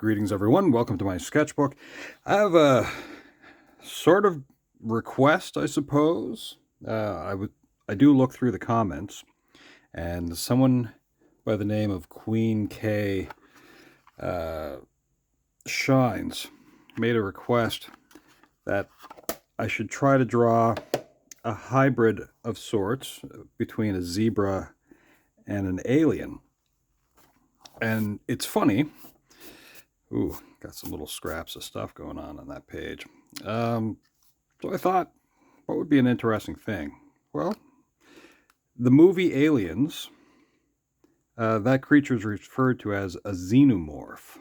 Greetings, everyone. Welcome to my sketchbook. I have a sort of request, I suppose. I do look through the comments, and someone by the name of queenKshines made a request that I should try to draw a hybrid of sorts between a zebra and an alien. And it's funny. Ooh, got some little scraps of stuff going on that page. So I thought, what would be an interesting thing? Well, the movie Aliens, that creature is referred to as a Xenomorph.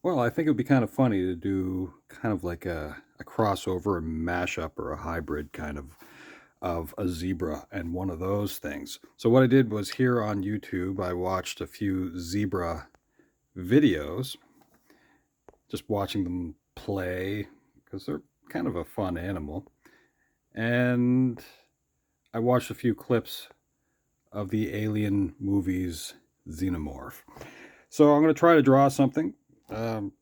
Well, I think it would be kind of funny to do kind of like a crossover, a mashup, or a hybrid kind of a zebra and one of those things. So what I did was here on YouTube, I watched a few zebra videos, just watching them play because they're kind of a fun animal. And I watched a few clips of the Alien movies Xenomorph. So I'm going to try to draw something. So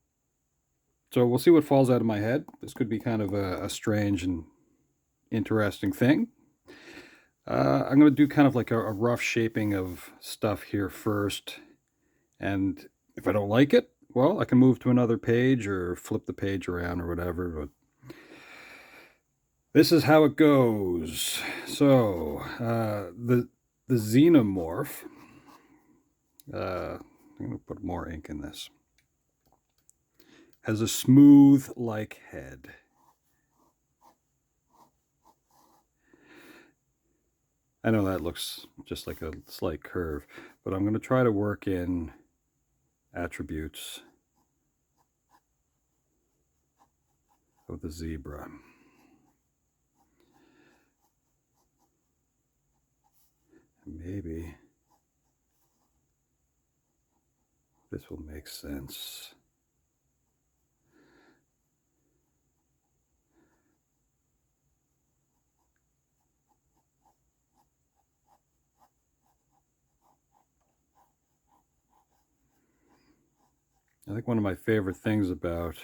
we'll see what falls out of my head. This could be kind of a strange and interesting thing. I'm going to do kind of like a rough shaping of stuff here first. And if I don't like it, well, I can move to another page or flip the page around or whatever. But this is how it goes. So the Xenomorph. I'm going to put more ink in this. Has a smooth like head. I know that looks just like a slight curve, but I'm going to try to work in attributes of the zebra. Maybe this will make sense. I think one of my favorite things about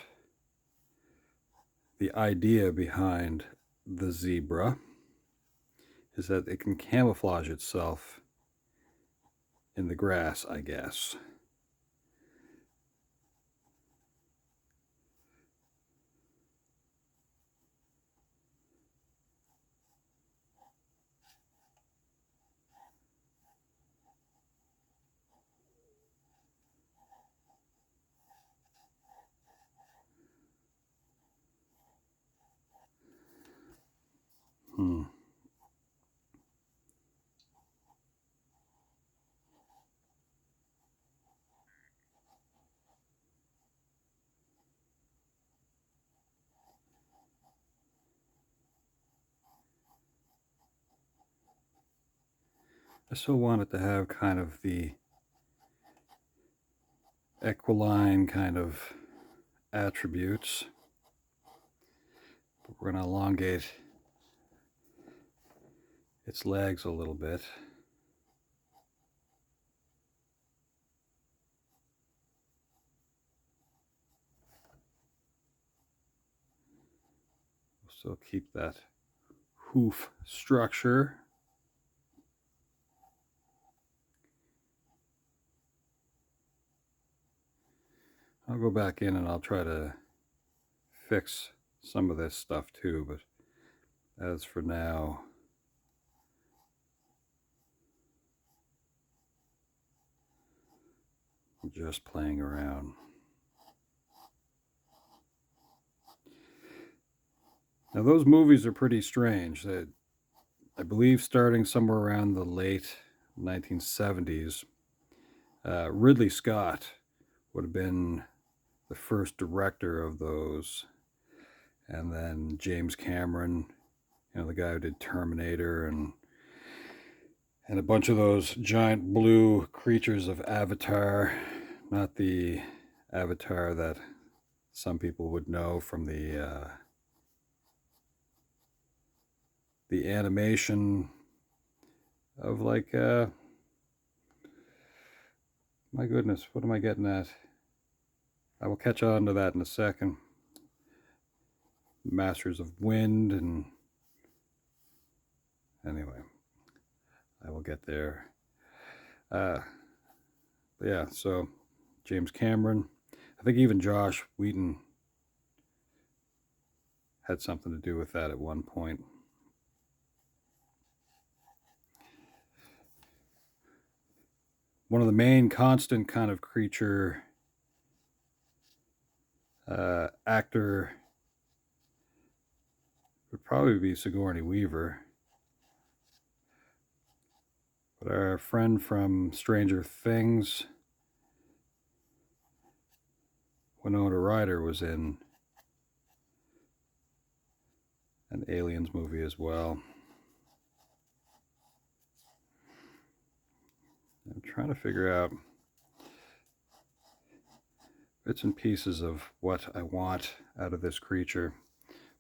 the idea behind the zebra is that it can camouflage itself in the grass, I guess. I still want it to have kind of the equiline kind of attributes. But we're going to elongate its legs a little bit. We'll still keep that hoof structure. I'll go back in and I'll try to fix some of this stuff too, but as for now, I'm just playing around. Now those movies are pretty strange. I believe starting somewhere around the late 1970s, Ridley Scott would have been the first director of those. And then James Cameron, the guy who did Terminator and a bunch of those giant blue creatures of Avatar, not the Avatar that some people would know from the animation of like My goodness, what am I getting at? I will catch on to that in a second. Masters of Wind, and anyway, I will get there. Yeah, so James Cameron, I think even Josh Whedon had something to do with that at one point. One of the main constant kind of creature actor would probably be Sigourney Weaver. But our friend from Stranger Things, Winona Ryder, was in an Aliens movie as well. I'm trying to figure out bits and pieces of what I want out of this creature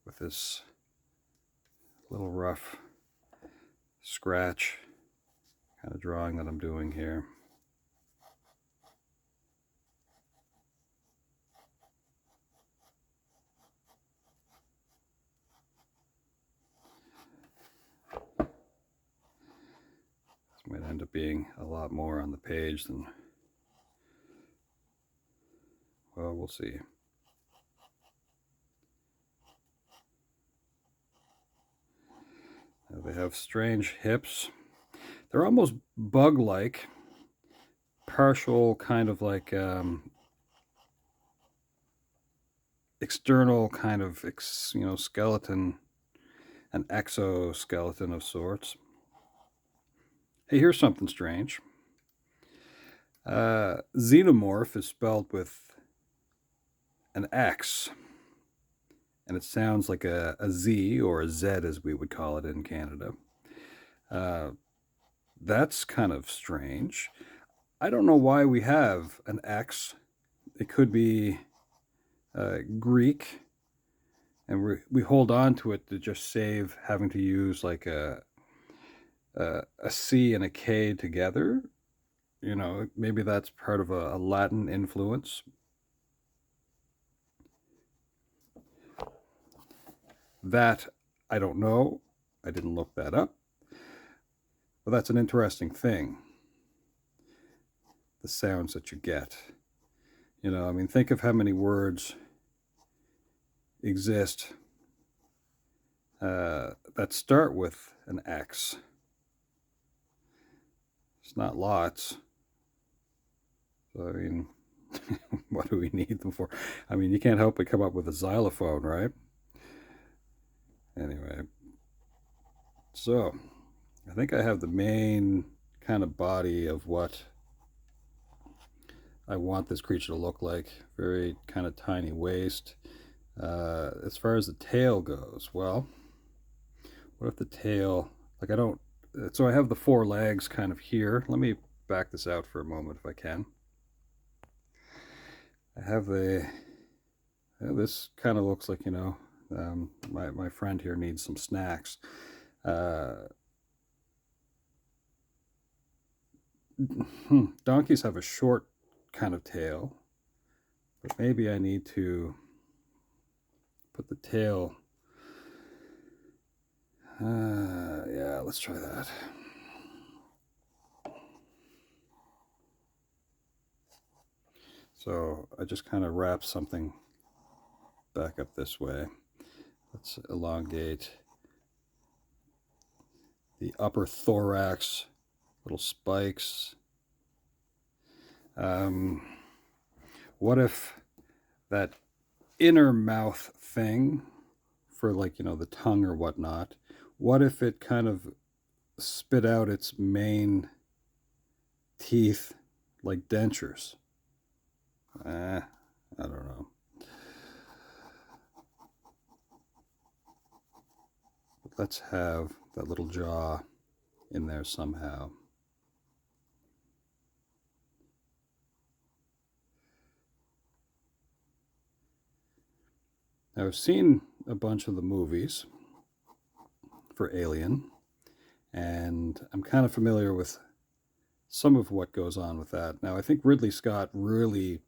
with this little rough scratch kind of drawing that I'm doing here. This might end up being a lot more on the page than, well, we'll see. Now they have strange hips. They're almost bug-like, partial kind of like external kind of skeleton, an exoskeleton of sorts. Hey, here's something strange. Xenomorph is spelled with an X, and it sounds like a Z or a Z as we would call it in Canada. That's kind of strange. I don't know why we have an X. It could be Greek, and we hold on to it to just save having to use like a C and a K together. You know, maybe that's part of a Latin influence. That I don't know. I didn't look that up. But that's an interesting thing. The sounds that you get. You know, I mean, think of how many words exist that start with an X. It's not lots. So, I mean, what do we need them for? I mean, you can't help but come up with a xylophone, right? Anyway, so I think I have the main kind of body of what I want this creature to look like. Very kind of tiny waist. As far as the tail goes, well, what if the tail, like I don't, so I have the four legs kind of here. Let me back this out for a moment if I can. I have this kind of looks like, my friend here needs some snacks. Donkeys have a short kind of tail, but maybe I need to put the tail. Yeah, let's try that. So I just kind of wrap something back up this way. Let's elongate the upper thorax, little spikes. What if that inner mouth thing for like, the tongue or whatnot, what if it kind of spit out its main teeth like dentures? I don't know. But let's have that little jaw in there somehow. Now, I've seen a bunch of the movies for Alien, and I'm kind of familiar with some of what goes on with that. Now, I think Ridley Scott really,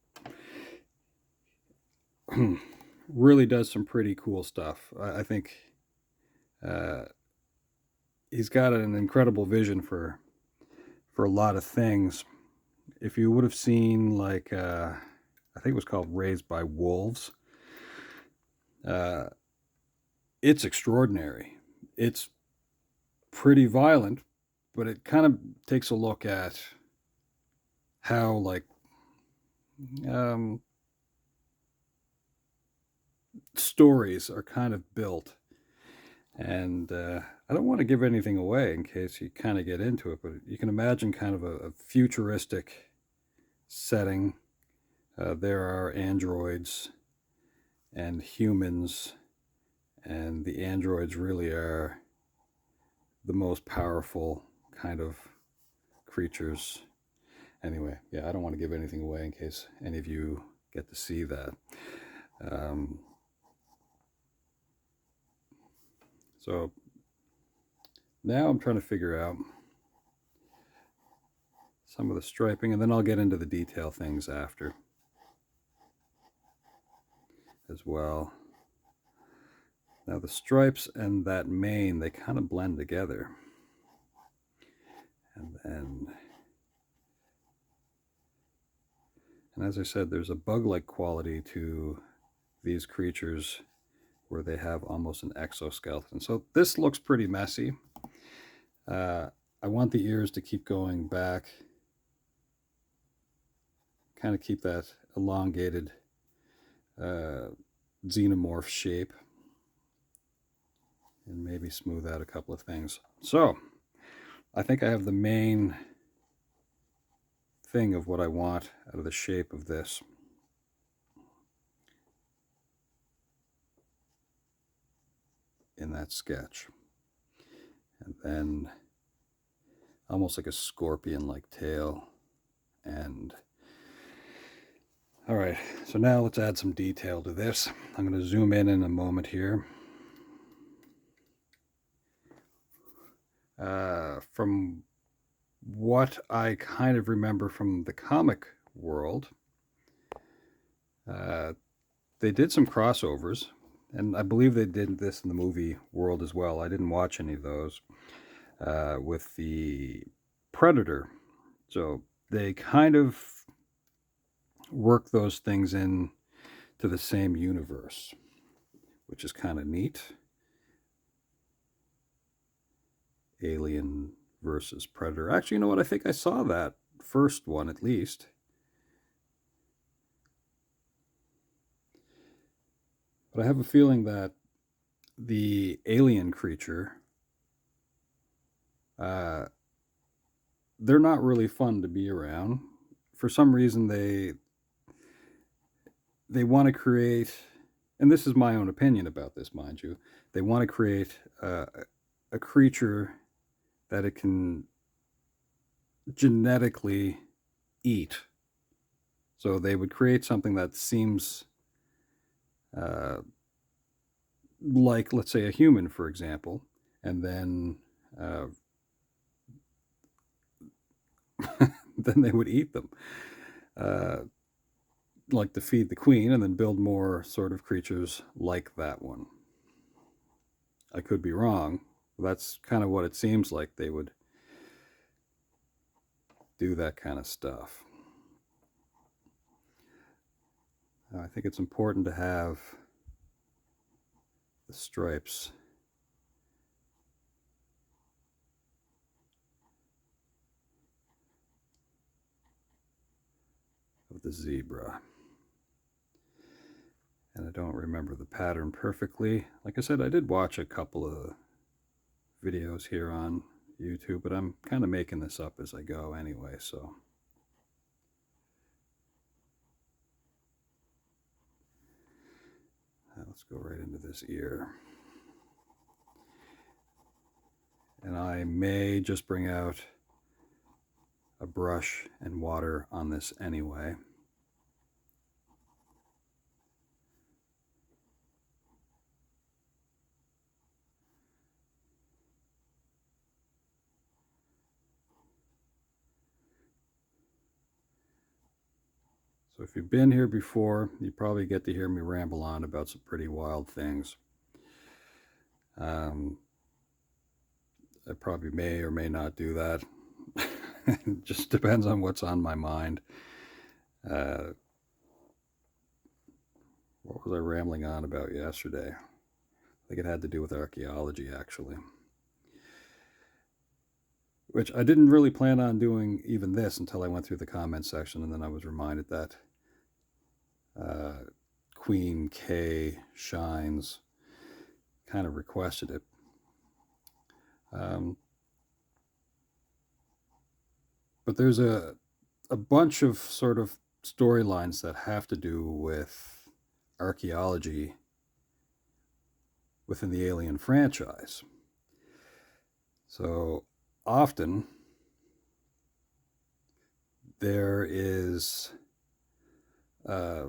really does some pretty cool stuff. I think uh, he's got an incredible vision for a lot of things. If you would have seen, like, I think it was called Raised by Wolves, uh, it's extraordinary. It's pretty violent, but it kind of takes a look at how, like, um, stories are kind of built. And I don't want to give anything away in case you kind of get into it, but you can imagine kind of a futuristic setting. There are androids and humans, and the androids really are the most powerful kind of creatures. Anyway, yeah, I don't want to give anything away in case any of you get to see that. Um, so now I'm trying to figure out some of the striping, and then I'll get into the detail things after as well. Now the stripes and that mane, they kind of blend together. And as I said, there's a bug-like quality to these creatures where they have almost an exoskeleton. So this looks pretty messy. I want the ears to keep going back, kind of keep that elongated xenomorph shape, and maybe smooth out a couple of things. So I think I have the main thing of what I want out of the shape of this. In that sketch. And then almost like a scorpion-like tail. And all right, so now let's add some detail to this. I'm going to zoom in a moment here. From what I kind of remember from the comic world, they did some crossovers, and I believe they did this in the movie world as well. I didn't watch any of those with the Predator. So they kind of work those things in to the same universe, which is kind of neat. Alien versus Predator. Actually, you know what? I think I saw that first one at least. But I have a feeling that the alien creature, they're not really fun to be around. For some reason, they want to create, and this is my own opinion about this, mind you, they want to create a creature that it can genetically eat. So they would create something that seems like, let's say, a human, for example, and then then they would eat them, like to feed the queen, and then build more sort of creatures like that one. I could be wrong. That's kind of what it seems like. They would do that kind of stuff. I think it's important to have the stripes of the zebra. And I don't remember the pattern perfectly. Like I said, I did watch a couple of videos here on YouTube, but I'm kind of making this up as I go anyway, so. Let's go right into this ear. And I may just bring out a brush and water on this anyway. So if you've been here before, you probably get to hear me ramble on about some pretty wild things. Um, I probably may or may not do that. It just depends on what's on my mind. Uh, what was I rambling on about yesterday? I think it had to do with archaeology, actually. Which I didn't really plan on doing even this until I went through the comment section, and then I was reminded that uh, queenKshines kind of requested it. Um, but there's a bunch of sort of storylines that have to do with archaeology within the Alien franchise. So often there is uh,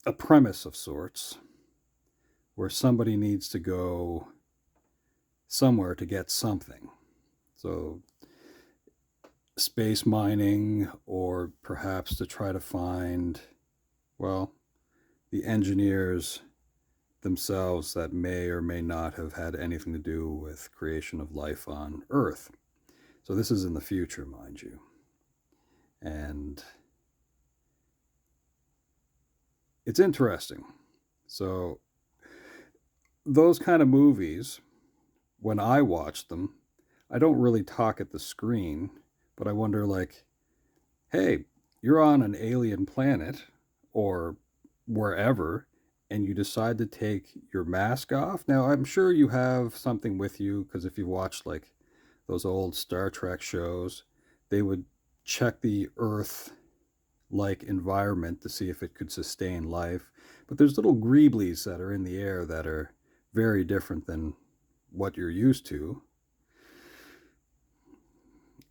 a premise of sorts where somebody needs to go somewhere to get something. So space mining, or perhaps to try to find, well, the engineers themselves that may or may not have had anything to do with creation of life on Earth. So this is in the future, mind you. And it's interesting. So those kind of movies, when I watch them, I don't really talk at the screen, but I wonder, like, hey, you're on an alien planet or wherever, and you decide to take your mask off. Now, I'm sure you have something with you, because if you watched like those old Star Trek shows, they would check the Earth like environment to see if it could sustain life. But there's little greeblies that are in the air that are very different than what you're used to.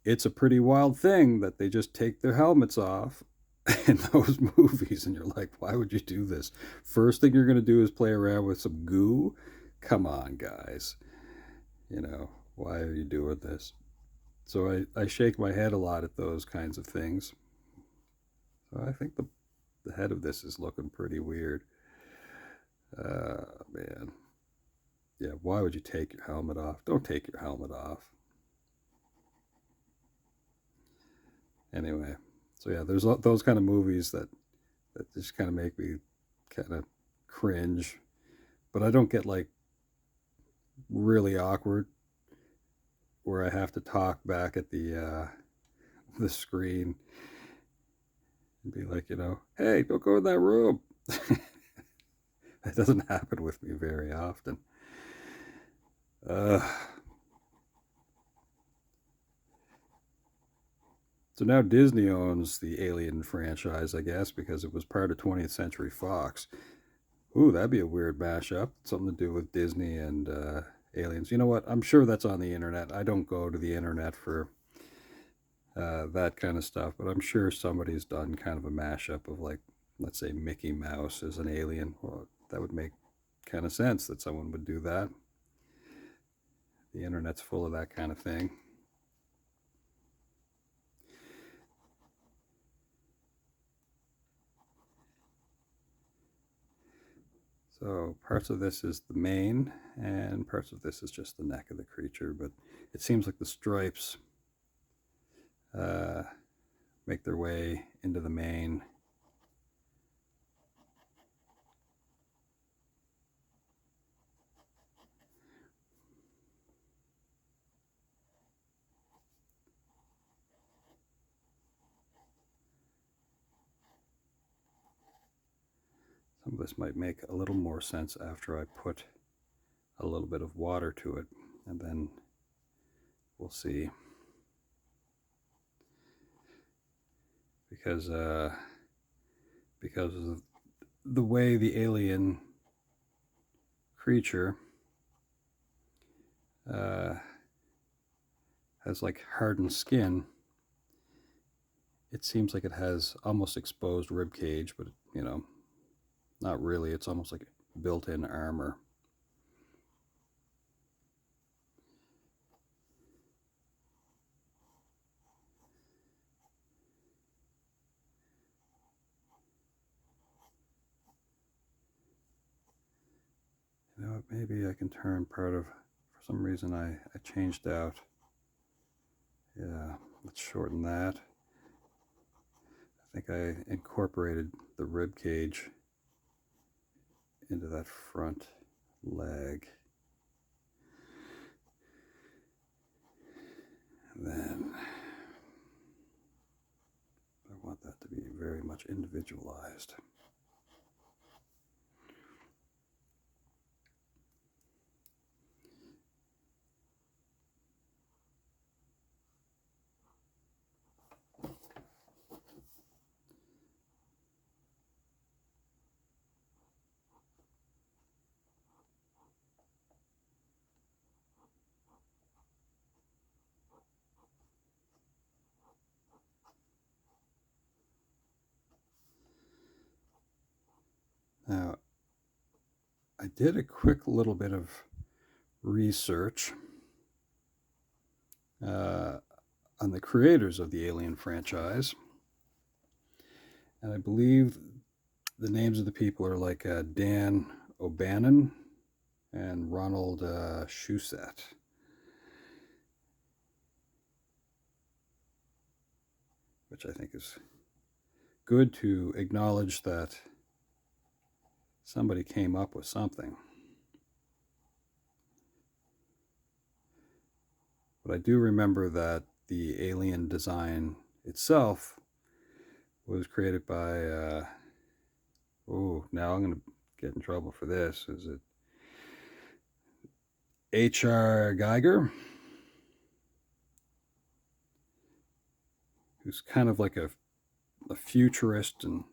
It's a pretty wild thing that they just take their helmets off in those movies, and you're like, why would you do this? First thing you're going to do is play around with some goo? Come on, guys. You know, why are you doing this? So I shake my head a lot at those kinds of things. So I think the head of this is looking pretty weird. Man. Yeah, why would you take your helmet off? Don't take your helmet off. Anyway, so yeah, there's those kind of movies that just kind of make me kind of cringe, but I don't get like really awkward where I have to talk back at the screen and be like, hey, don't go in that room. That doesn't happen with me very often. Uh, so now Disney owns the Alien franchise, I guess, because it was part of 20th Century Fox. Ooh, that'd be a weird mashup. Something to do with Disney and aliens. You know what? I'm sure that's on the internet. I don't go to the internet for that kind of stuff, but I'm sure somebody's done kind of a mashup of, like, let's say Mickey Mouse as an alien. Well, that would make kind of sense that someone would do that. The internet's full of that kind of thing. So parts of this is the mane, and parts of this is just the neck of the creature, but it seems like the stripes uh, make their way into the mane. Some of this might make a little more sense after I put a little bit of water to it, and then we'll see. Because of the way the alien creature has like hardened skin, it seems like it has almost exposed rib cage, but not really. It's almost like built-in armor. maybe I can turn part of, for some reason I changed out. Yeah, let's shorten that. I think I incorporated the rib cage into that front leg. And then I want that to be very much individualized. Now, I did a quick little bit of research on the creators of the Alien franchise, and I believe the names of the people are like Dan O'Bannon and Ronald Shusett. Which I think is good to acknowledge that somebody came up with something. But I do remember that the alien design itself was created by, now I'm going to get in trouble for this. Is it H.R. Geiger? Who's kind of like a futurist and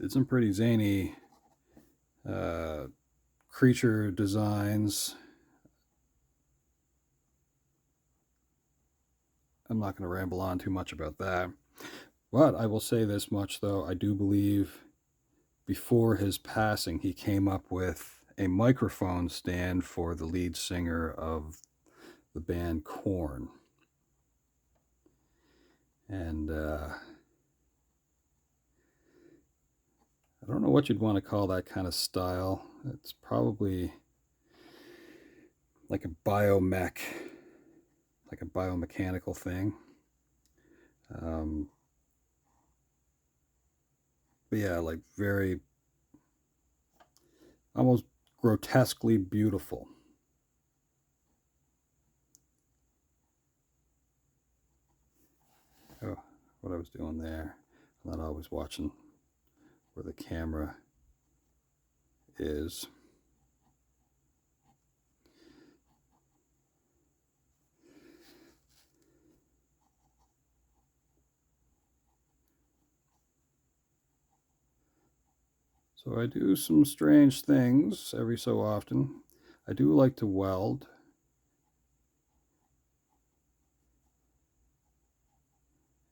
did some pretty zany creature designs. I'm not going to ramble on too much about that. But I will say this much, though. I do believe before his passing, he came up with a microphone stand for the lead singer of the band Korn. And I don't know what you'd want to call that kind of style. It's probably like a biomechanical thing. But yeah, like very, almost grotesquely beautiful. Oh, what I was doing there. I'm not always watching where the camera is. So I do some strange things every so often. I do like to weld.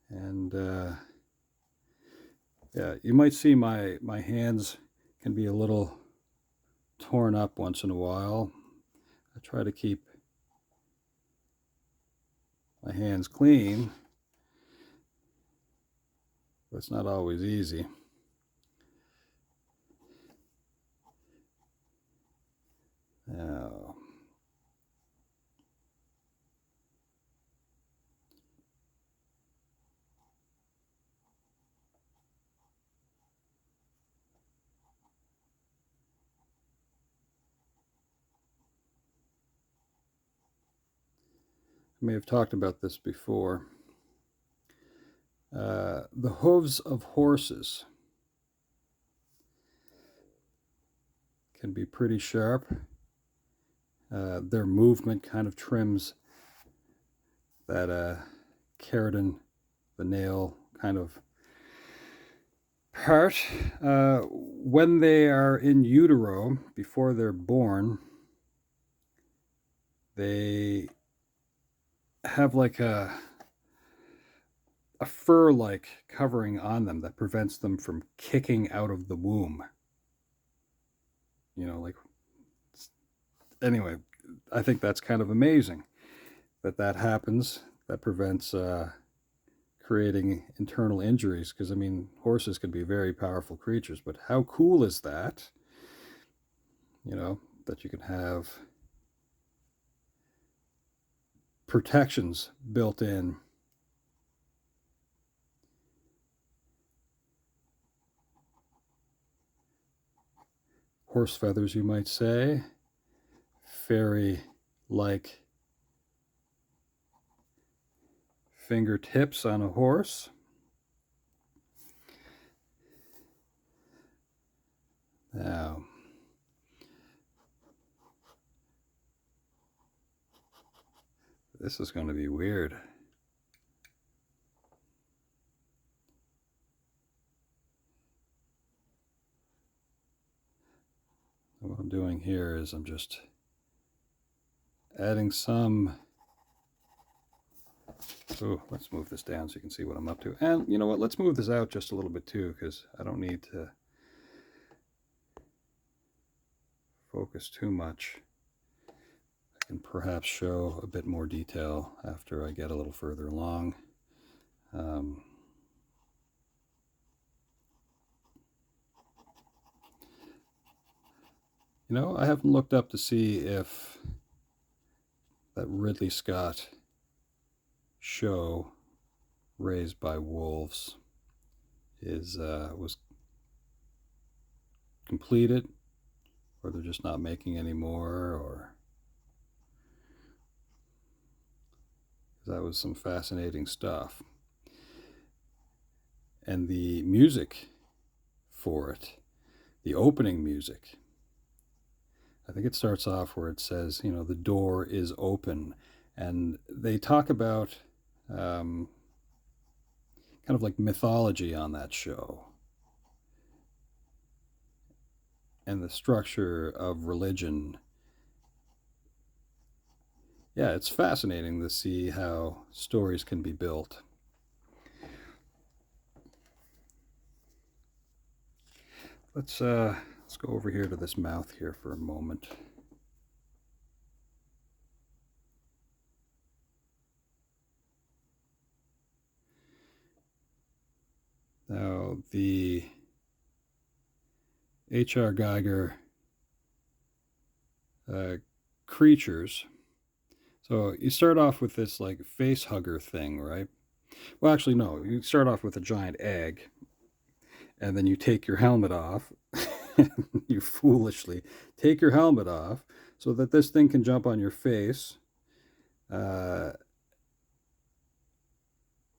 And yeah, you might see my hands can be a little torn up once in a while. I try to keep my hands clean, but it's not always easy. Now, I may have talked about this before. The hooves of horses can be pretty sharp. Their movement kind of trims that keratin, the nail kind of part. When they are in utero, before they're born, they have like a fur-like covering on them that prevents them from kicking out of the womb. You know, like, anyway, I think that's kind of amazing that happens. That prevents creating internal injuries, because I mean, horses can be very powerful creatures, but how cool is that? You know, that you can have protections built in. Horse feathers, you might say. Fairy-like fingertips on a horse. Now, this is going to be weird. What I'm doing here is I'm just adding some. Oh, let's move this down so you can see what I'm up to. And you know what? Let's move this out just a little bit too, because I don't need to focus too much. I can perhaps show a bit more detail after I get a little further along. You know, I haven't looked up to see if that Ridley Scott show, Raised by Wolves, was completed, or they're just not making any more, or that was some fascinating stuff. And the music for it, the opening music, I think it starts off where it says, you know, the door is open. And they talk about kind of like mythology on that show and the structure of religion. Yeah, it's fascinating to see how stories can be built. Let's go over here to this mouth here for a moment. Now, the H.R. Geiger creatures. So you start off with this like face hugger thing, right? Well, actually, no. You start off with a giant egg, and then you take your helmet off. You foolishly take your helmet off so that this thing can jump on your face, and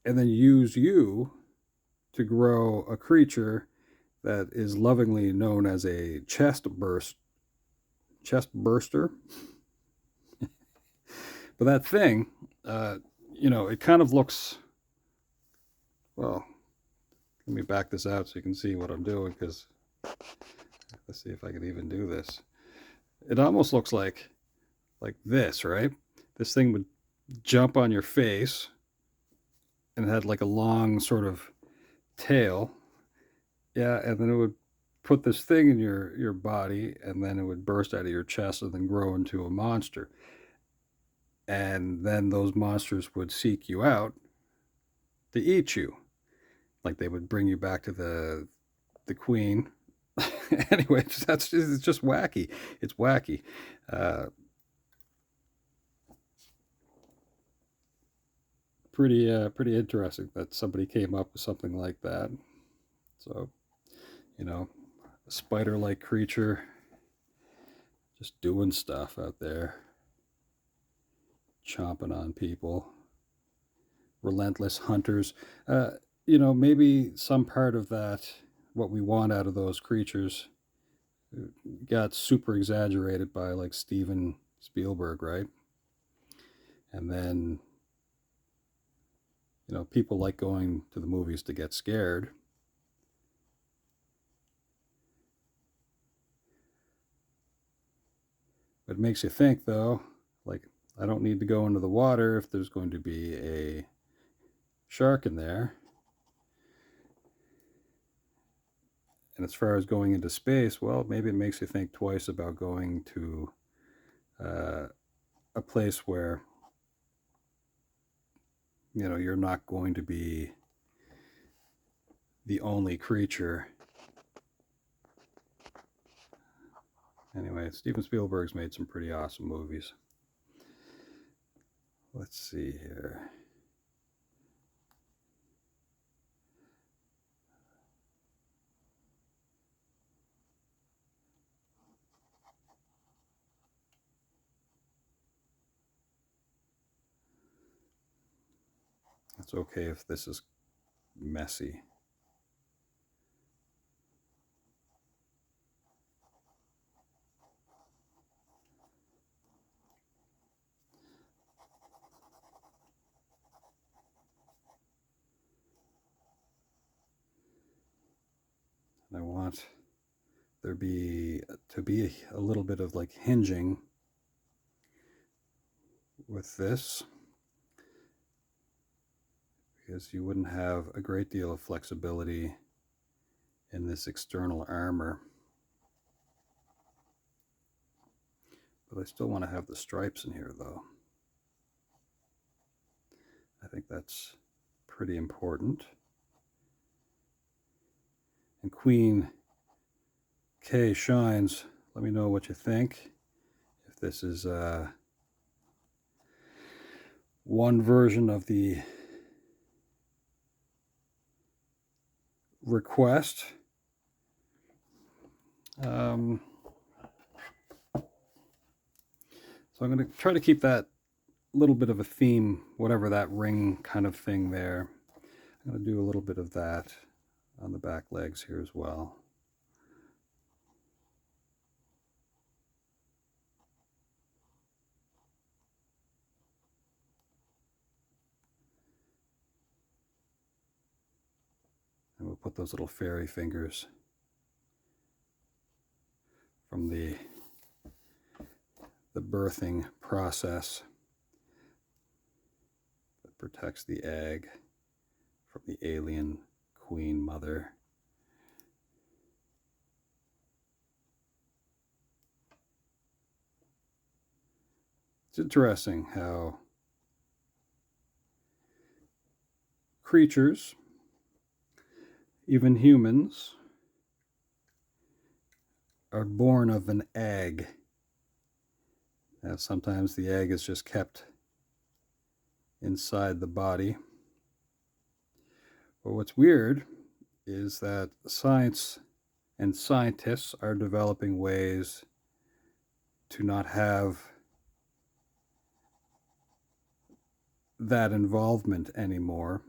then use you to grow a creature that is lovingly known as a chest burster. But that thing, you know, it kind of looks, well, let me back this out so you can see what I'm doing, because let's see if I can even do this. It almost looks like this, right? This thing would jump on your face and it had like a long sort of tail. Yeah, and then it would put this thing in your body, and then it would burst out of your chest and then grow into a monster. And then those monsters would seek you out to eat you. Like they would bring you back to the queen. Anyway, it's just wacky. It's wacky. Pretty interesting that somebody came up with something like that. So, you know, a spider-like creature just doing stuff out there, chomping on people. Relentless hunters. You know, maybe some part of that, what we want out of those creatures, got super exaggerated by like Steven Spielberg, right? And then, you know, people like going to the movies to get scared. But it makes you think, though, like, I don't need to go into the water if there's going to be a shark in there. And as far as going into space, well, maybe it makes you think twice about going to a place where you know, you're not going to be the only creature. Anyway, Steven Spielberg's made some pretty awesome movies. Let's see here. It's okay if this is messy. I want there to be a little bit of like hinging with this, because you wouldn't have a great deal of flexibility in this external armor. But I still want to have the stripes in here though. I think that's pretty important. And queenKshines, let me know what you think. If this is one version of the request. So I'm going to try to keep that little bit of a theme, whatever that ring kind of thing there. I'm going to do a little bit of that on the back legs here as well. And we'll put those little fairy fingers from the birthing process that protects the egg from the alien queen mother. It's interesting how creatures, even humans, are born of an egg. Now, sometimes the egg is just kept inside the body. But what's weird is that science and scientists are developing ways to not have that involvement anymore,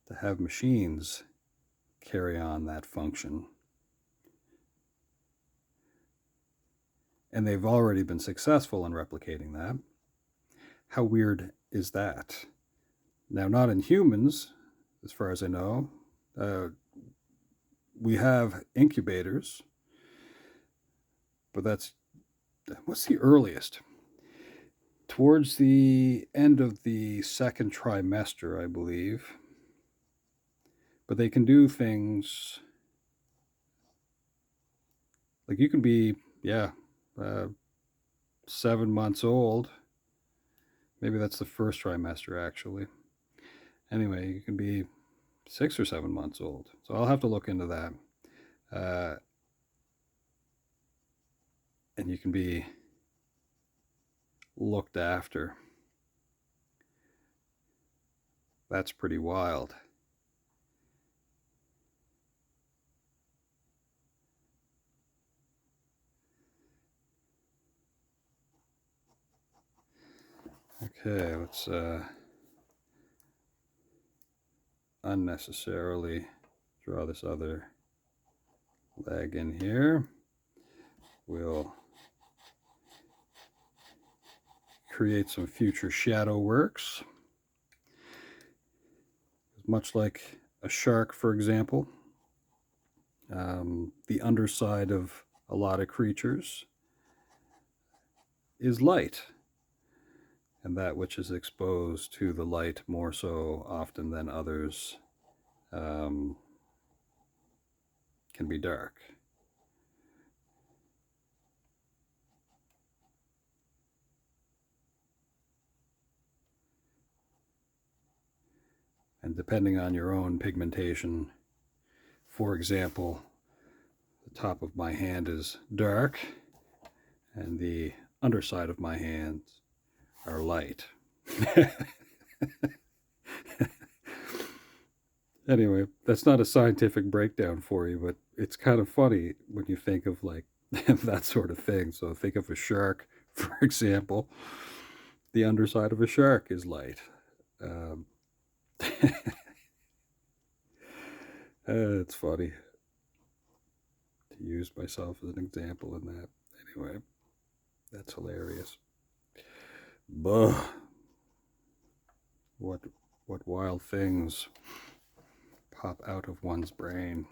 to have machines carry on that function. And they've already been successful in replicating that. How weird is that? Now, not in humans, as far as I know. We have incubators, but what's the earliest? Towards the end of the second trimester, I believe. But they can do things like you can be, 7 months old. Maybe that's the first trimester, actually. Anyway, you can be 6 or 7 months old. So I'll have to look into that. And you can be looked after. That's pretty wild. Okay, let's unnecessarily draw this other leg in here. We'll create some future shadow works. Much like a shark, for example, the underside of a lot of creatures is light, and that which is exposed to the light more so often than others can be dark. And depending on your own pigmentation, for example, the top of my hand is dark and the underside of my hands are light. Anyway, that's not a scientific breakdown for you, but it's kind of funny when you think of like that sort of thing. So think of a shark, for example. The underside of a shark is light. Um, it's funny to use myself as an example in that. Anyway, that's hilarious. Buh. What what wild things pop out of one's brain.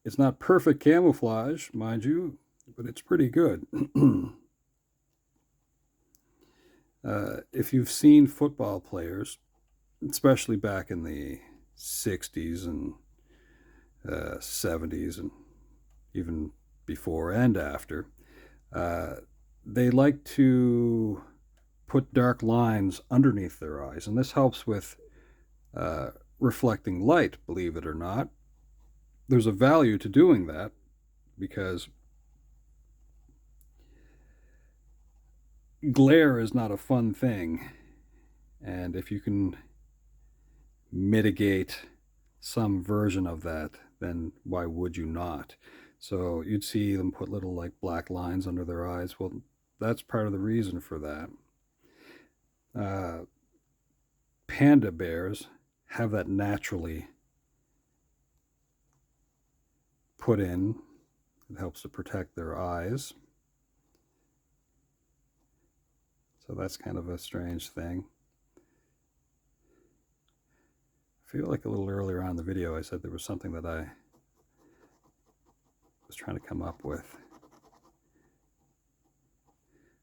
It's not perfect camouflage, mind you, but it's pretty good. If you've seen football players, especially back in the 60s and 70s and even before and after, uh, they like to put dark lines underneath their eyes, and this helps with reflecting light, believe it or not. There's a value to doing that because glare is not a fun thing, and if you can mitigate some version of that, then why would you not? So you'd see them put little like black lines under their eyes. Well, that's part of the reason for that. Panda bears have that naturally put in. It helps to protect their eyes. So that's kind of a strange thing. I feel like a little earlier on in the video I said there was something that I was trying to come up with.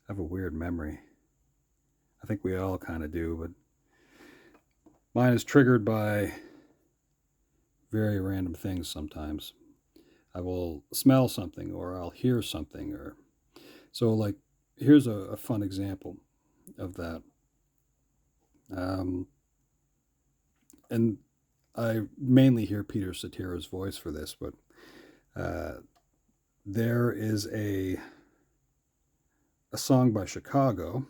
I have a weird memory. I think we all kind of do, but mine is triggered by very random things sometimes. I will smell something or I'll hear something, or so like here's a fun example of that. And I mainly hear Peter Cetera's voice for this, but there is a song by Chicago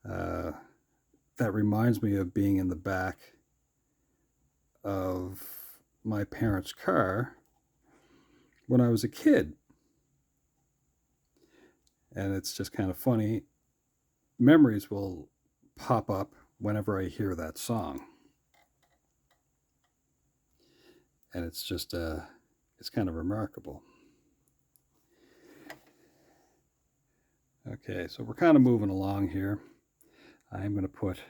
that reminds me of being in the back of my parents' car when I was a kid. And it's just kind of funny. Memories will pop up whenever I hear that song. And it's just, it's kind of remarkable. Okay, so we're kind of moving along here. I'm going to put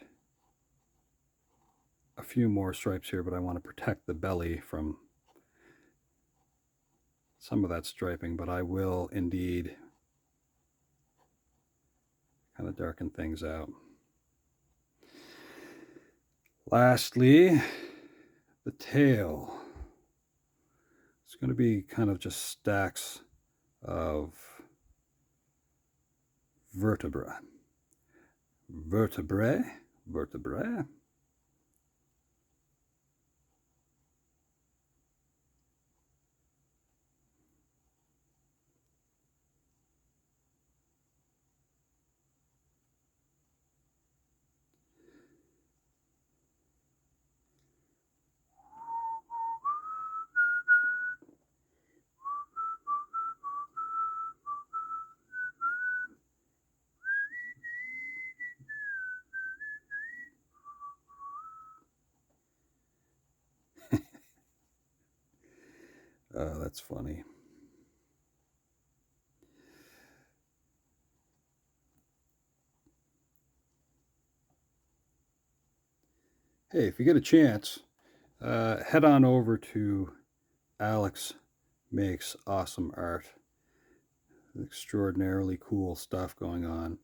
a few more stripes here, but I want to protect the belly from some of that striping, but I will indeed kind of darken things out. Lastly, the tail. It's going to be kind of just stacks of vertebrae. Vertebrae. That's funny. Hey, if you get a chance, head on over to Alex Makes Awesome Art. Extraordinarily cool stuff going on.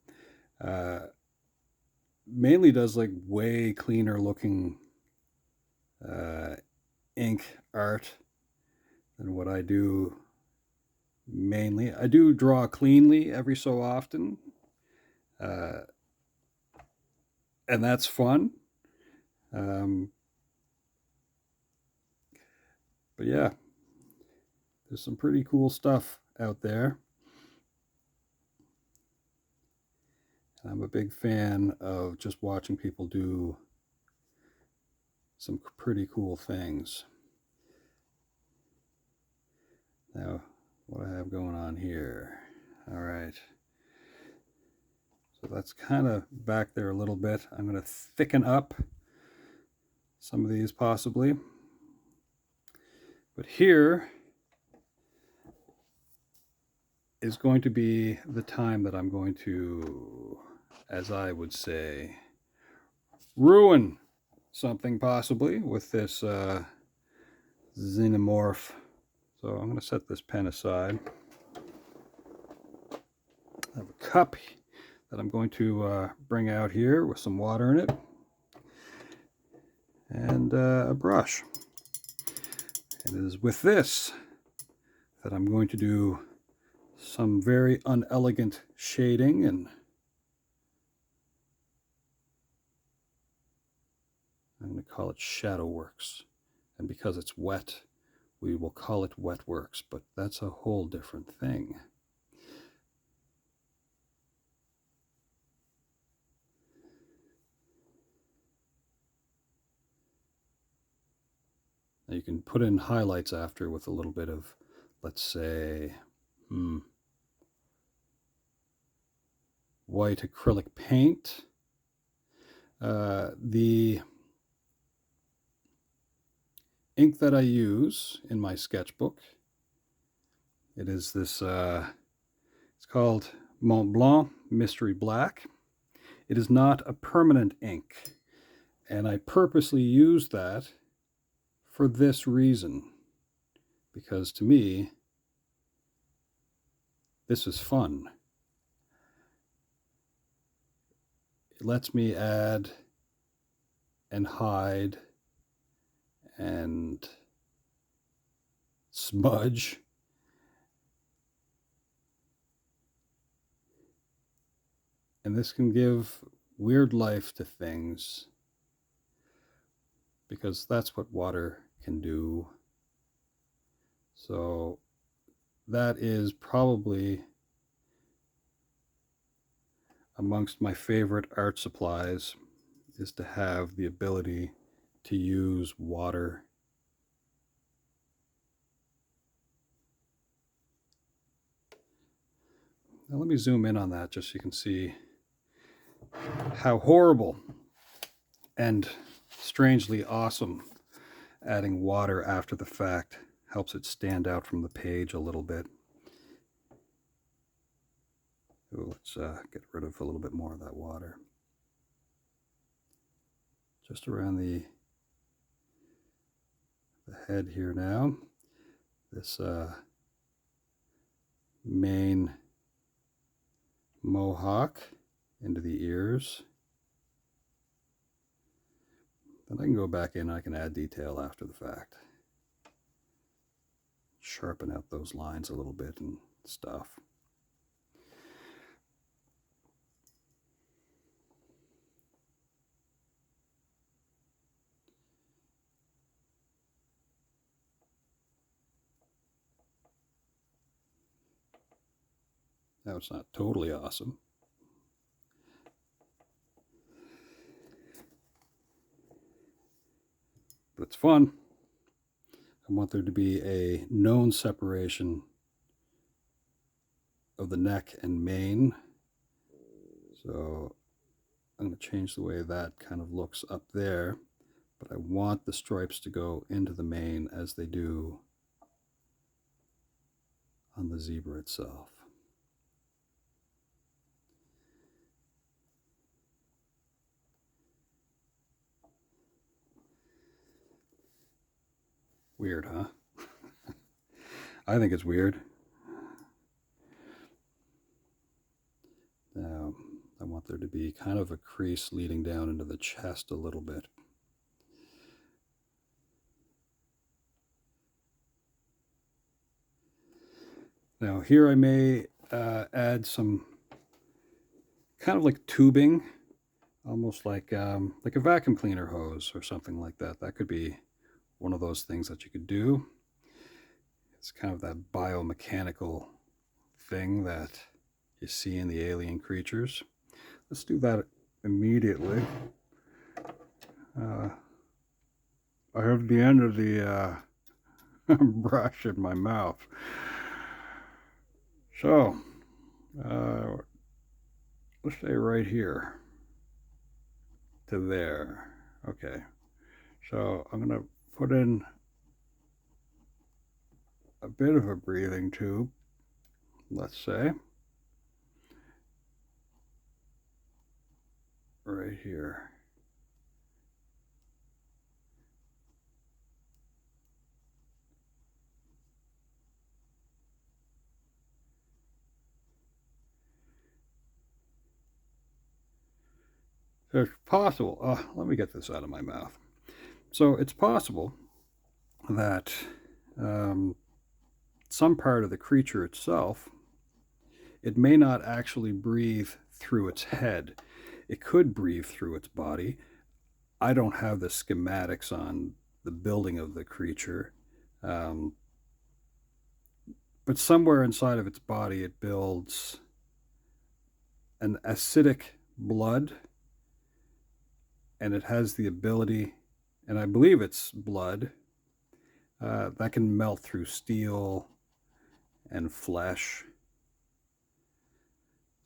Mainly does like way cleaner looking ink art than what I do mainly. I do draw cleanly every so often. and that's fun. But yeah, there's some pretty cool stuff out there. And I'm a big fan of just watching people do some pretty cool things. Now, what I have going on here. All right. So that's kind of back there a little bit. I'm going to thicken up some of these possibly. But here is going to be the time that I'm going to, as I would say, ruin something possibly with this Xenomorph. So I'm going to set this pen aside. I have a cup that I'm going to bring out here with some water in it, and a brush. And it is with this that I'm going to do some very unelegant shading, and I'm going to call it shadow works. And because it's wet, we will call it wet works, but that's a whole different thing. Now you can put in highlights after with a little bit of, let's say, white acrylic paint. The ink that I use in my sketchbook, it is this, it's called Mont Blanc Mystery Black. It is not a permanent ink, and I purposely use that for this reason, because to me, this is fun. It lets me add and hide and smudge. And this can give weird life to things, because that's what water can do. So that is probably amongst my favorite art supplies, is to have the ability to use water. Now let me zoom in on that just so you can see how horrible and strangely awesome adding water after the fact helps it stand out from the page a little bit. Ooh, let's get rid of a little bit more of that water. Just around the head here now. This main mohawk into the ears. Then I can go back in, I can add detail after the fact. Sharpen out those lines a little bit and stuff. Now it's not totally awesome. But it's fun. I want there to be a known separation of the neck and mane. So I'm going to change the way that kind of looks up there, but I want the stripes to go into the mane as they do on the zebra itself. Weird, huh? I think it's weird. Now, I want there to be kind of a crease leading down into the chest a little bit. Now, here I may add some kind of like tubing almost like a vacuum cleaner hose or something like that. That could be one of those things that you could do. It's kind of that biomechanical thing that you see in the alien creatures. Let's do that immediately. I have the end of the brush in my mouth. So, let's say right here to there. Okay. So I'm going to put in a bit of a breathing tube, let's say, right here. So it's possible, let me get this out of my mouth. So it's possible that some part of the creature itself, it may not actually breathe through its head. It could breathe through its body. I don't have the schematics on the building of the creature, but somewhere inside of its body it builds an acidic blood, and it has the ability, and I believe it's blood, that can melt through steel and flesh.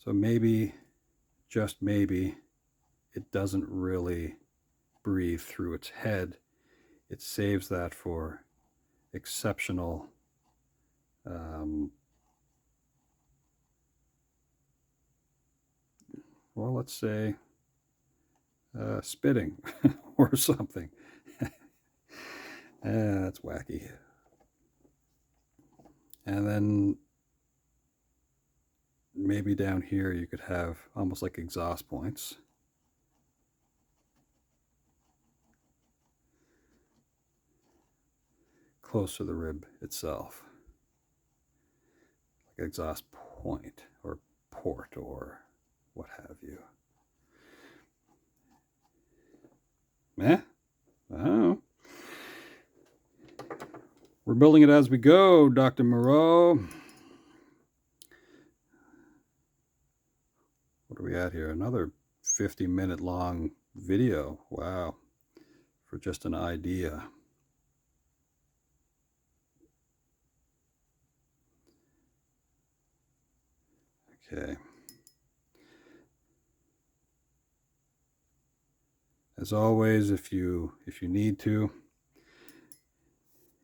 So maybe, just maybe, it doesn't really breathe through its head. It saves that for exceptional well, let's say spitting or something. That's wacky. And then maybe down here you could have almost like exhaust points. Close to the rib itself. Like exhaust point or port or what have you. Eh? I don't know. We're building it as we go, Dr. Moreau. What are we at here? Another 50-minute long video. Wow. For just an idea. Okay. As always, if you need to,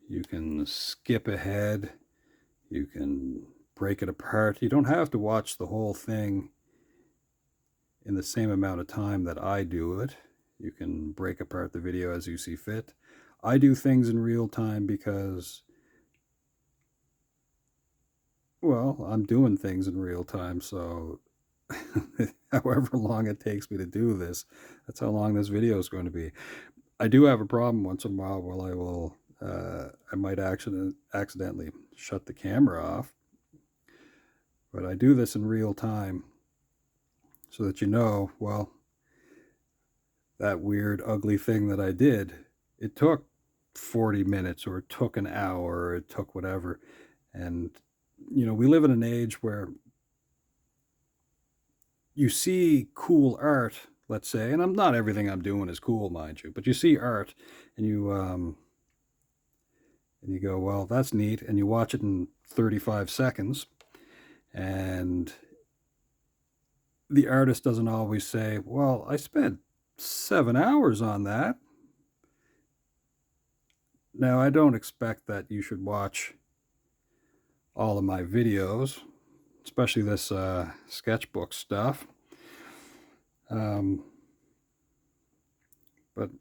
you can skip ahead. You can break it apart. You don't have to watch the whole thing in the same amount of time that I do it. You can break apart the video as you see fit. I do things in real time because, well, I'm doing things in real time, so however long it takes me to do this, that's how long this video is going to be. I do have a problem once in a while where I will, I might accidentally shut the camera off, but I do this in real time so that you know, well, that weird, ugly thing that I did, it took 40 minutes or it took an hour or it took whatever. And, you know, we live in an age where you see cool art, let's say, and not everything I'm doing is cool, mind you, but you see art and you go, well, that's neat, and you watch it in 35 seconds, and the artist doesn't always say, well, I spent 7 hours on that. Now, I don't expect that you should watch all of my videos, especially this sketchbook stuff. But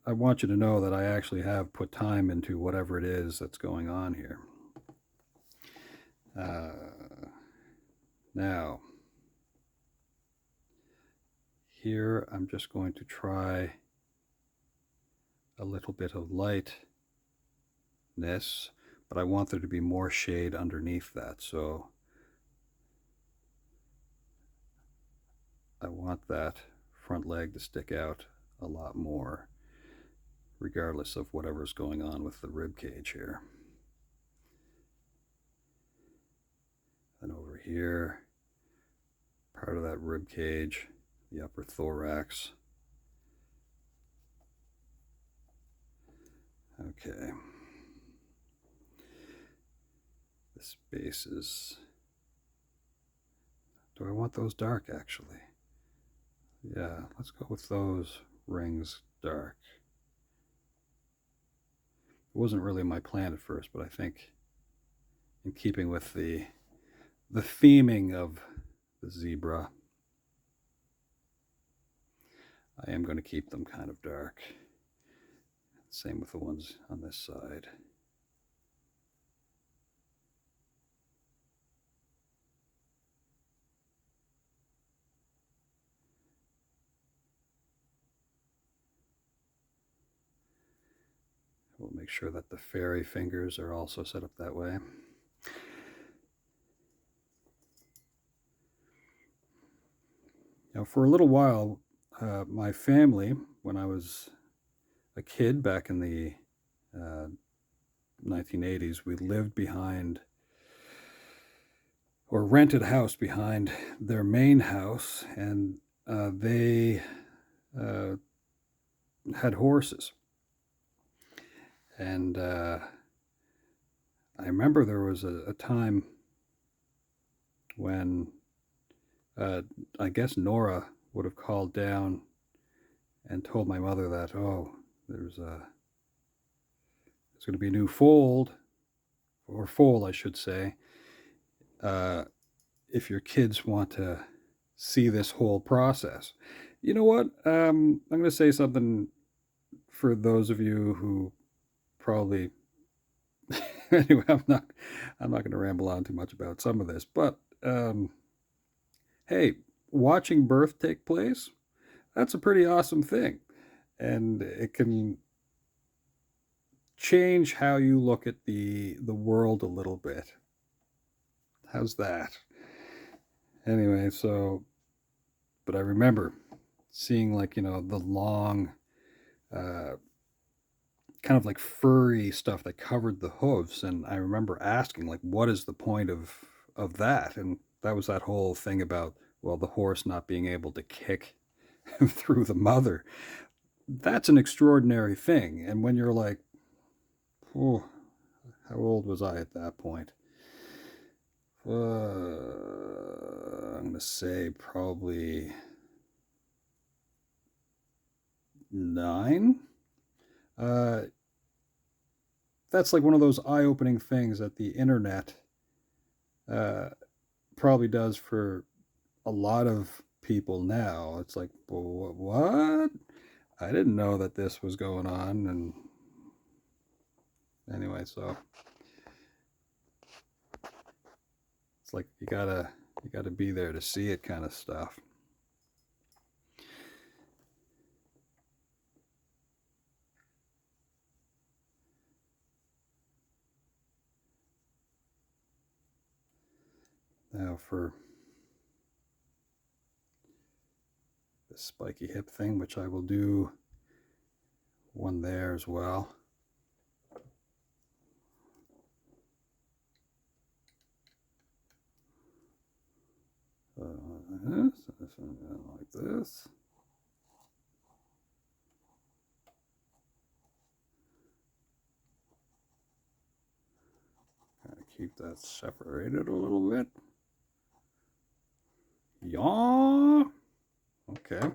I want you to know that I actually have put time into whatever it is that's going on here. Now, here I'm just going to try a little bit of lightness, but I want there to be more shade underneath that, so I want that front leg to stick out a lot more, regardless of whatever's going on with the rib cage here. And over here, part of that rib cage, the upper thorax. Okay. This base is... Do I want those dark, actually? Yeah, let's go with those rings dark. It wasn't really my plan at first, but I think in keeping with the theming of the zebra, I am going to keep them kind of dark. Same with the ones on this side. We'll make sure that the fairy fingers are also set up that way. Now, for a little while, my family, when I was a kid back in the 1980s, we lived behind, or rented a house behind their main house, and they had horses. And I remember there was a time when I guess Nora would have called down and told my mother that, oh, there's going to be a new foal, I should say, if your kids want to see this whole process. You know what? I'm going to say something for those of you who probably... Anyway, I'm not going to ramble on too much about some of this, but hey, watching birth take place, that's a pretty awesome thing. And it can change how you look at the world a little bit. How's that? Anyway, so, but I remember seeing, like, the long, kind of like furry stuff that covered the hooves, and I remember asking, like, what is the point of that? And that was that whole thing about, well, the horse not being able to kick through the mother. That's an extraordinary thing. And when you're like, oh, how old was I at that point? I'm going to say probably 9. That's like one of those eye-opening things that the internet probably does for a lot of people now. It's like, well, what? I didn't know that this was going on. And anyway, so it's like you gotta be there to see it, kind of stuff. Now for the spiky hip thing, which I will do one there as well. Like this. Kind of keep that separated a little bit. Yeah. Okay.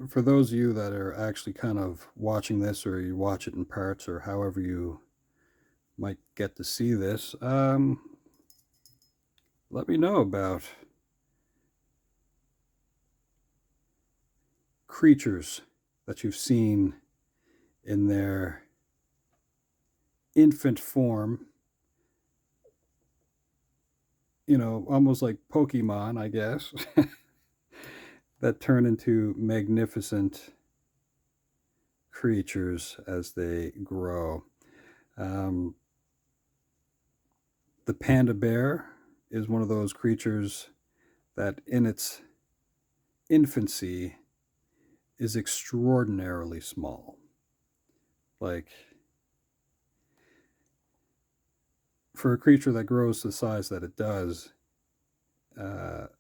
For those of you that are actually kind of watching this, or you watch it in parts, or however you might get to see this, let me know about creatures that you've seen in their infant form, almost like Pokemon, I guess, that turn into magnificent creatures as they grow. The panda bear is one of those creatures that in its infancy is extraordinarily small. Like, for a creature that grows to the size that it does, it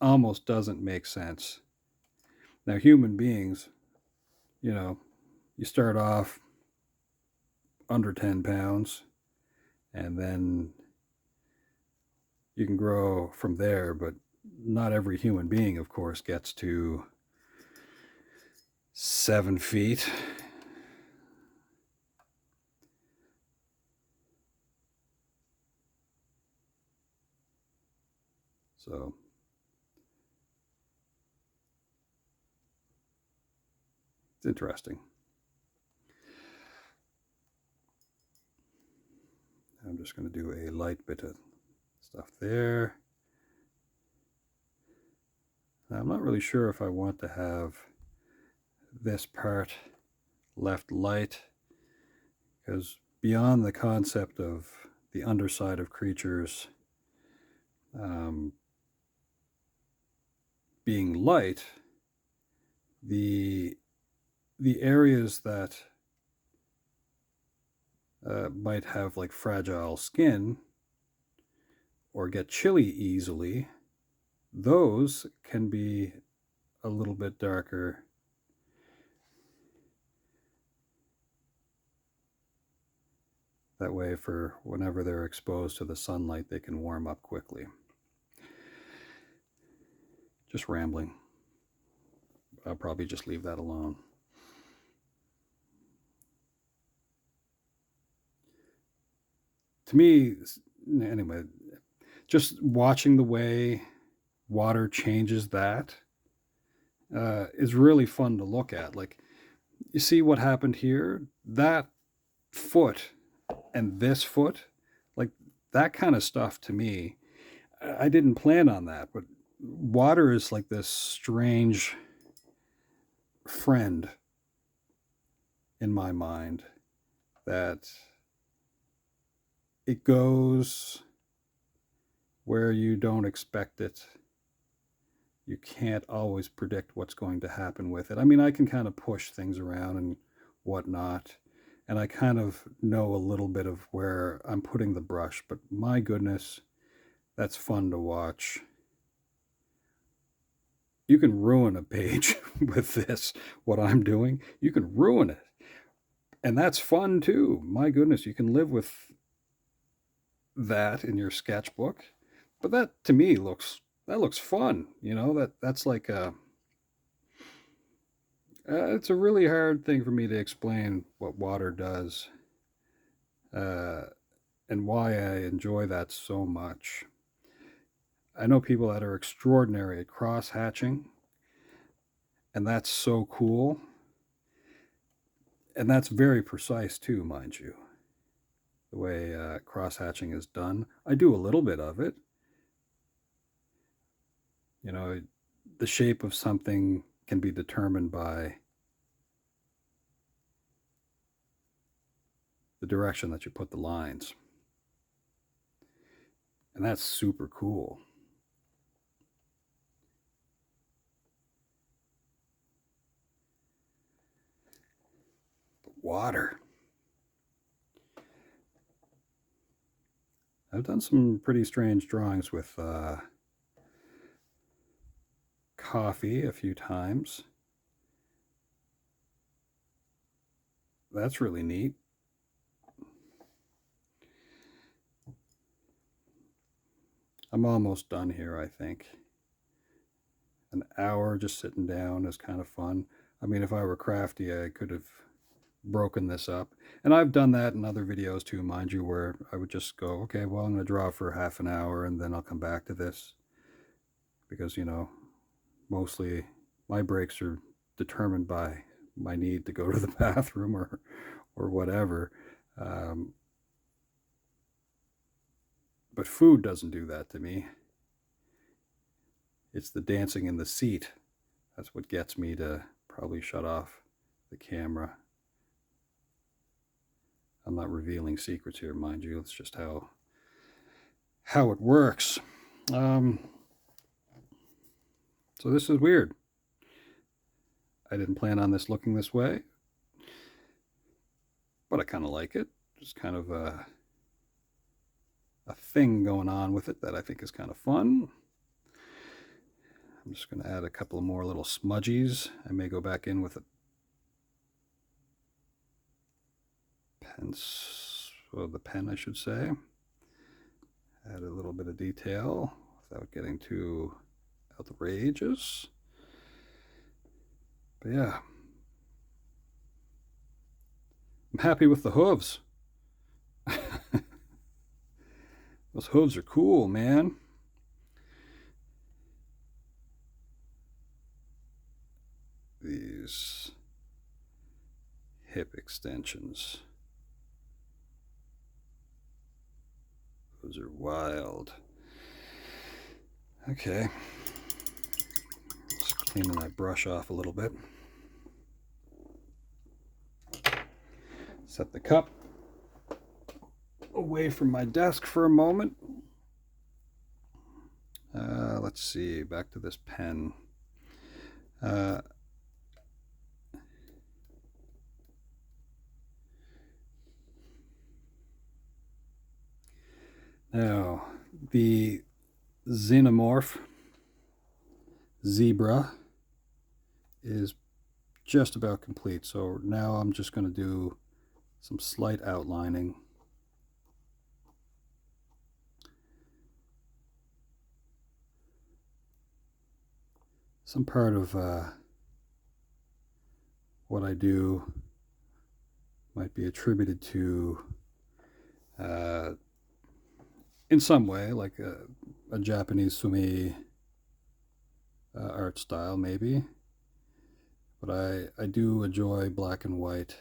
almost doesn't make sense. Now, human beings, you start off under 10 pounds, and then you can grow from there, but not every human being, of course, gets to 7 feet. So it's interesting. I'm just going to do a light bit of stuff there. Now, I'm not really sure if I want to have this part left light, because beyond the concept of the underside of creatures being light, the areas that might have like fragile skin or get chilly easily, those can be a little bit darker. That way, for whenever they're exposed to the sunlight, they can warm up quickly. Just rambling. I'll probably just leave that alone. To me, anyway, just watching the way water changes that is really fun to look at. Like, you see what happened here? That foot and this foot, like that kind of stuff to me, I didn't plan on that, but water is like this strange friend in my mind that it goes where you don't expect it. You can't always predict what's going to happen with it. I mean, I can kind of push things around and whatnot, and I kind of know a little bit of where I'm putting the brush, but my goodness, that's fun to watch. You can ruin a page with this, what I'm doing. You can ruin it. And that's fun too. My goodness, you can live with that in your sketchbook. But that to me looks fun. That's like it's a really hard thing for me to explain what water does, and why I enjoy that so much. I know people that are extraordinary at cross hatching, and that's so cool. And that's very precise too, mind you, the way cross hatching is done. I do a little bit of it. The shape of something can be determined by the direction that you put the lines. And that's super cool. But water. I've done some pretty strange drawings with coffee a few times. That's really neat. I'm almost done here, I think. An hour just sitting down is kind of fun. I mean, if I were crafty, I could have broken this up. And I've done that in other videos too, mind you, where I would just go, okay, well, I'm going to draw for half an hour and then I'll come back to this. Because, mostly my breaks are determined by my need to go to the bathroom or whatever. But food doesn't do that to me. It's the dancing in the seat. That's what gets me to probably shut off the camera. I'm not revealing secrets here, mind you. It's just how it works. So this is weird. I didn't plan on this looking this way, but I kind of like it. Just kind of a thing going on with it that I think is kind of fun. I'm just going to add a couple of more little smudgies. I may go back in with a the pen, I should say. Add a little bit of detail without getting too outrageous. But yeah, I'm happy with the hooves. Those hooves are cool, man. These hip extensions. Those are wild. Okay. Just cleaning my brush off a little bit. Set the cup away from my desk for a moment. Let's see, back to this pen. Now, the Xenomorph zebra is just about complete, so now I'm just going to do some slight outlining. Some part of what I do might be attributed to in some way, like a Japanese sumi art style, maybe. But I do enjoy black and white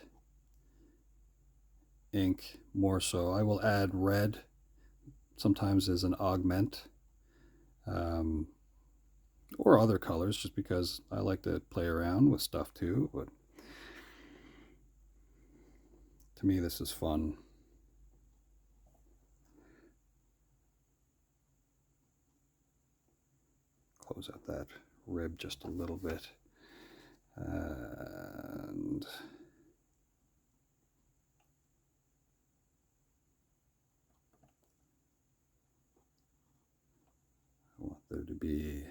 ink more so. I will add red sometimes as an augment, or other colors, just because I like to play around with stuff too. But to me, this is fun. Close out that rib just a little bit. And I want there to be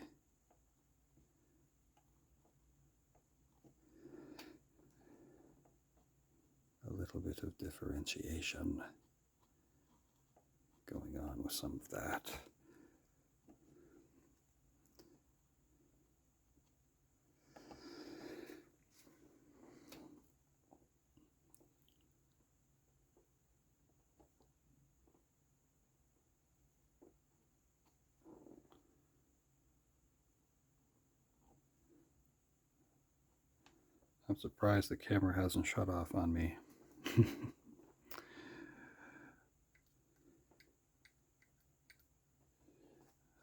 a little bit of differentiation going on with some of that. I'm surprised the camera hasn't shut off on me.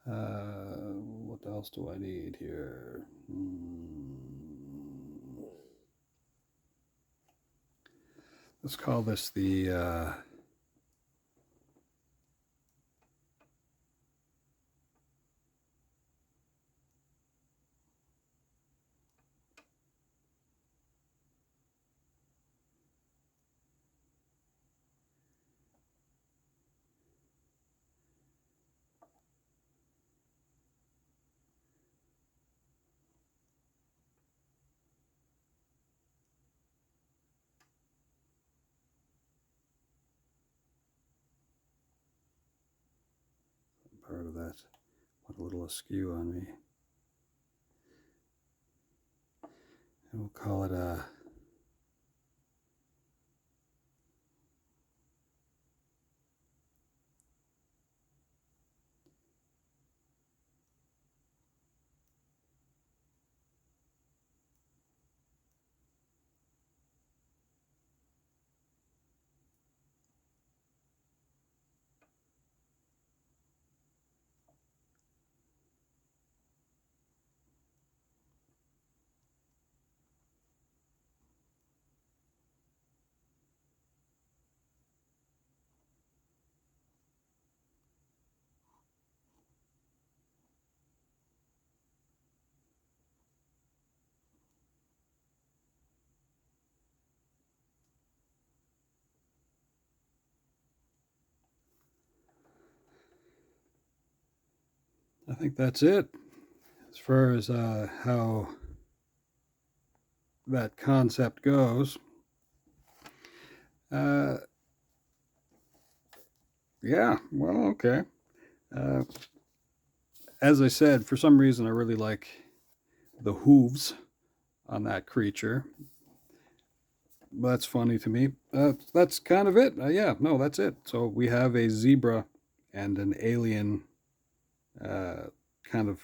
What else do I need here? Let's call this the part of that went a little askew on me. And we'll call it a I think that's it as far as how that concept goes. Uh, yeah, well, okay. Uh, as I said, for some reason, I really like the hooves on that creature. That's funny to me. That's kind of it. Yeah, no, that's it. So we have a zebra and an alien uh, kind of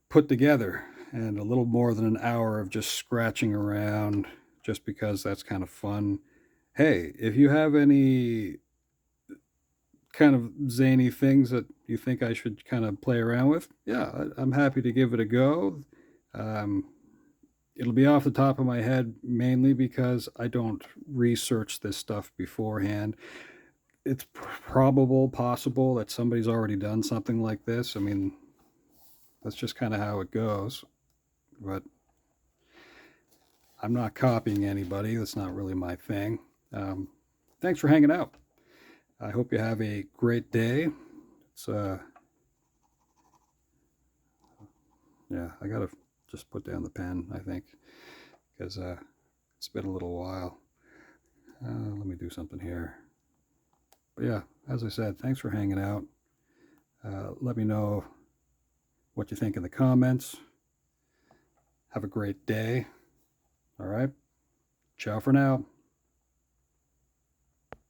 put together, and a little more than an hour of just scratching around just because that's kind of fun. Hey, if you have any kind of zany things that you think I should kind of play around with, yeah, I'm happy to give it a go. Um, it'll be off the top of my head mainly because I don't research this stuff beforehand. It's possible that somebody's already done something like this. I mean, that's just kind of how it goes. But I'm not copying anybody. That's not really my thing. Um, thanks for hanging out. I hope you have a great day. It's yeah, I gotta just put down the pen, I think, because it's been a little while. Let me do something here. But yeah, as I said, thanks for hanging out. Let me know what you think in the comments. Have a great day. All right. Ciao for now.